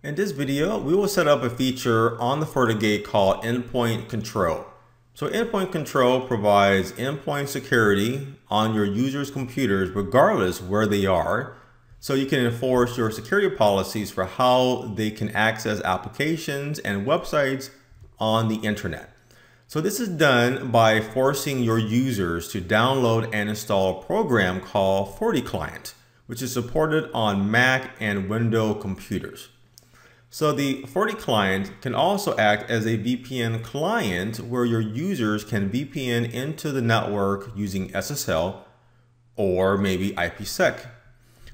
In this video, we will set up a feature on the FortiGate called Endpoint Control. So Endpoint Control provides endpoint security on your users' computers regardless where they are. So you can enforce your security policies for how they can access applications and websites on the internet. So this is done by forcing your users to download and install a program called FortiClient, which is supported on Mac and Windows computers. So the FortiClient can also act as a VPN client where your users can VPN into the network using SSL or maybe IPsec.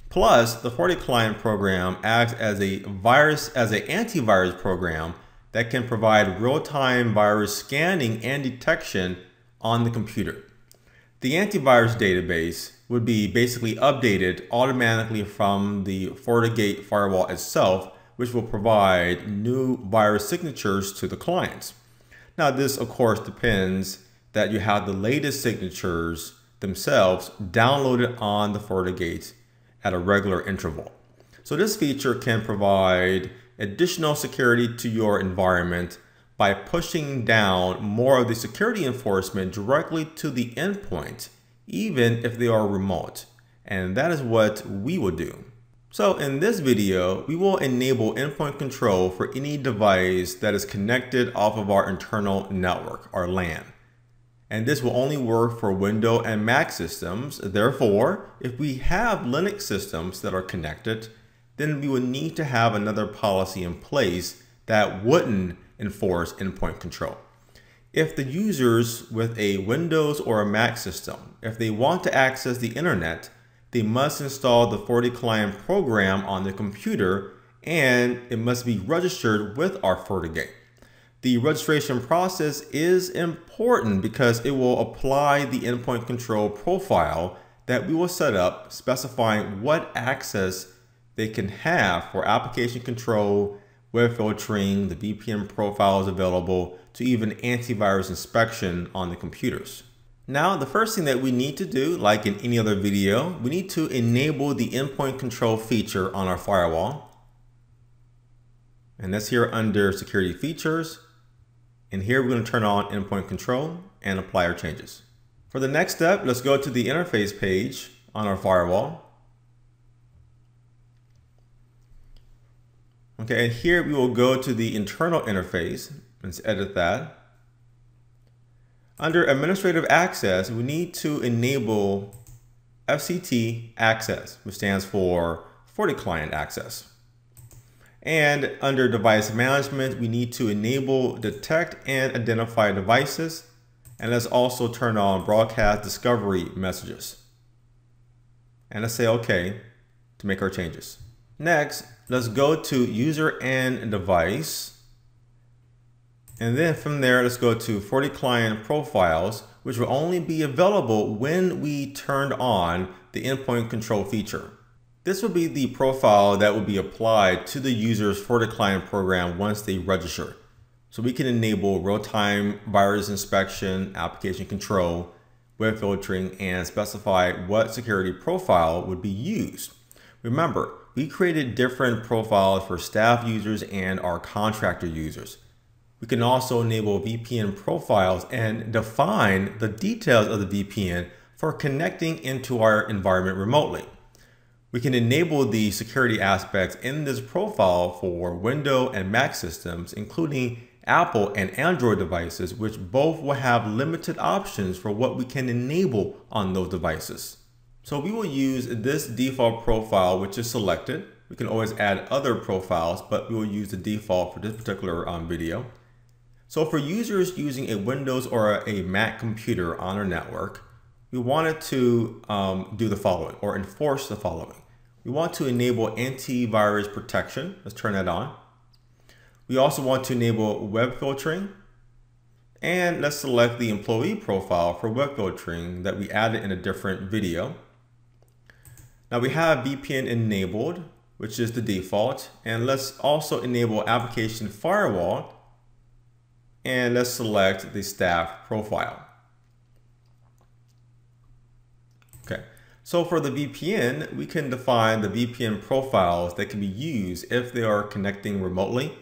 Plus, the FortiClient program acts as an antivirus program that can provide real-time virus scanning and detection on the computer. The antivirus database would be basically updated automatically from the FortiGate firewall itself, which will provide new virus signatures to the clients. Now, this of course depends that you have the latest signatures themselves downloaded on the FortiGate at a regular interval. So this feature can provide additional security to your environment by pushing down more of the security enforcement directly to the endpoint, even if they are remote. And that is what we will do. So in this video, we will enable endpoint control for any device that is connected off of our internal network, our LAN. And this will only work for Windows and Mac systems. Therefore, if we have Linux systems that are connected, then we would need to have another policy in place that wouldn't enforce endpoint control. If the users with a Windows or a Mac system, if they want to access the internet, they must install the FortiClient program on the computer, and it must be registered with our FortiGate. The registration process is important because it will apply the endpoint control profile that we will set up, specifying what access they can have for application control, web filtering, the VPN profiles available, to even antivirus inspection on the computers. Now, the first thing that we need to do, like in any other video, we need to enable the endpoint control feature on our firewall. And that's here under security features. And here we're going to turn on endpoint control and apply our changes. For the next step, let's go to the interface page on our firewall. Okay, and here we will go to the internal interface. Let's edit that. Under administrative access, we need to enable FCT access, which stands for FortiClient access. And under device management, we need to enable detect and identify devices. And let's also turn on broadcast discovery messages. And let's say OK to make our changes. Next, let's go to user and device. And then from there, let's go to FortiClient profiles, which will only be available when we turn on the endpoint control feature. This will be the profile that will be applied to the user's FortiClient program once they register. So we can enable real-time virus inspection, application control, web filtering, and specify what security profile would be used. Remember, we created different profiles for staff users and our contractor users. We can also enable VPN profiles and define the details of the VPN for connecting into our environment remotely. We can enable the security aspects in this profile for Windows and Mac systems, including Apple and Android devices, which both will have limited options for what we can enable on those devices. So we will use this default profile, which is selected. We can always add other profiles, but we will use the default for this particular video. So for users using a Windows or a Mac computer on our network, we wanted to do the following, or enforce the following. We want to enable antivirus protection. Let's turn that on. We also want to enable web filtering. And let's select the employee profile for web filtering that we added in a different video. Now we have VPN enabled, which is the default. And let's also enable application firewall. And let's select the staff profile. Okay, So for the VPN, we can define the VPN profiles that can be used if they are connecting remotely.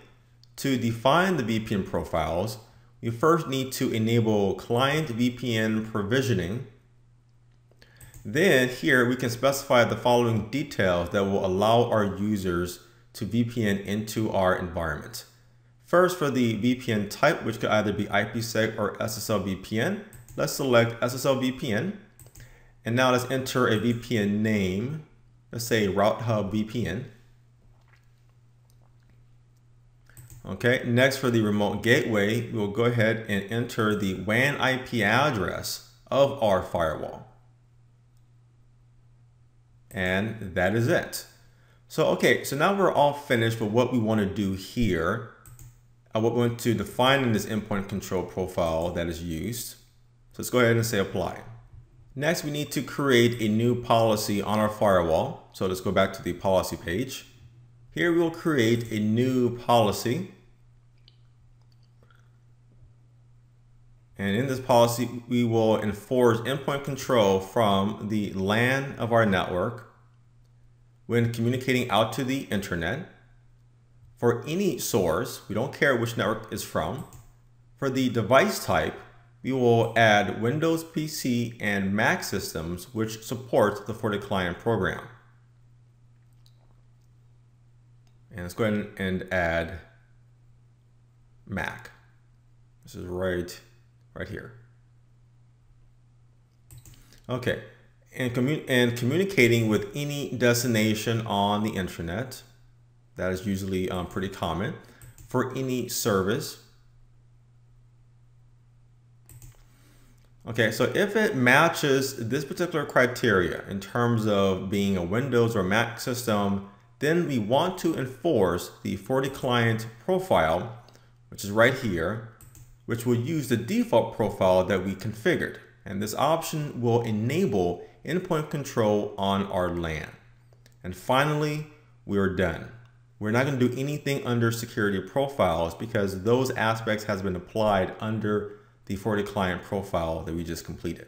To define the VPN profiles, we first need to enable client VPN provisioning. Then here we can specify the following details that will allow our users to VPN into our environment. First, for the VPN type, which could either be IPsec or SSL VPN, let's select SSL VPN. And now let's enter a VPN name. Let's say Route Hub VPN. Okay, next for the remote gateway, we'll go ahead and enter the WAN IP address of our firewall. And that is it. So, okay, so now we're all finished with what we want to do here. What we want to define in this endpoint control profile that is used. So let's go ahead and say apply. Next, we need to create a new policy on our firewall. So let's go back to the policy page. Here we will create a new policy. And in this policy, we will enforce endpoint control from the LAN of our network when communicating out to the internet. For any source, we don't care which network it's from. For the device type, we will add Windows PC and Mac systems which support the FortiClient program. And let's go ahead and add Mac. This is right here. Okay, and communicating with any destination on the internet. That is usually pretty common. For any service. Okay, so if it matches this particular criteria in terms of being a Windows or Mac system, then we want to enforce the FortiClient profile, which is right here, which will use the default profile that we configured. And this option will enable endpoint control on our LAN. And finally, we are done. We're not going to do anything under security profiles because those aspects has been applied under the FortiClient profile that we just completed.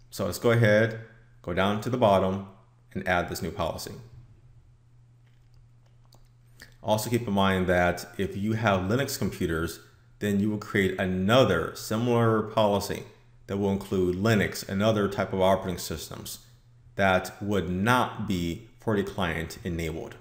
So let's go ahead, go down to the bottom and add this new policy. Also keep in mind that if you have Linux computers, then you will create another similar policy that will include Linux and other type of operating systems that would not be FortiClient enabled.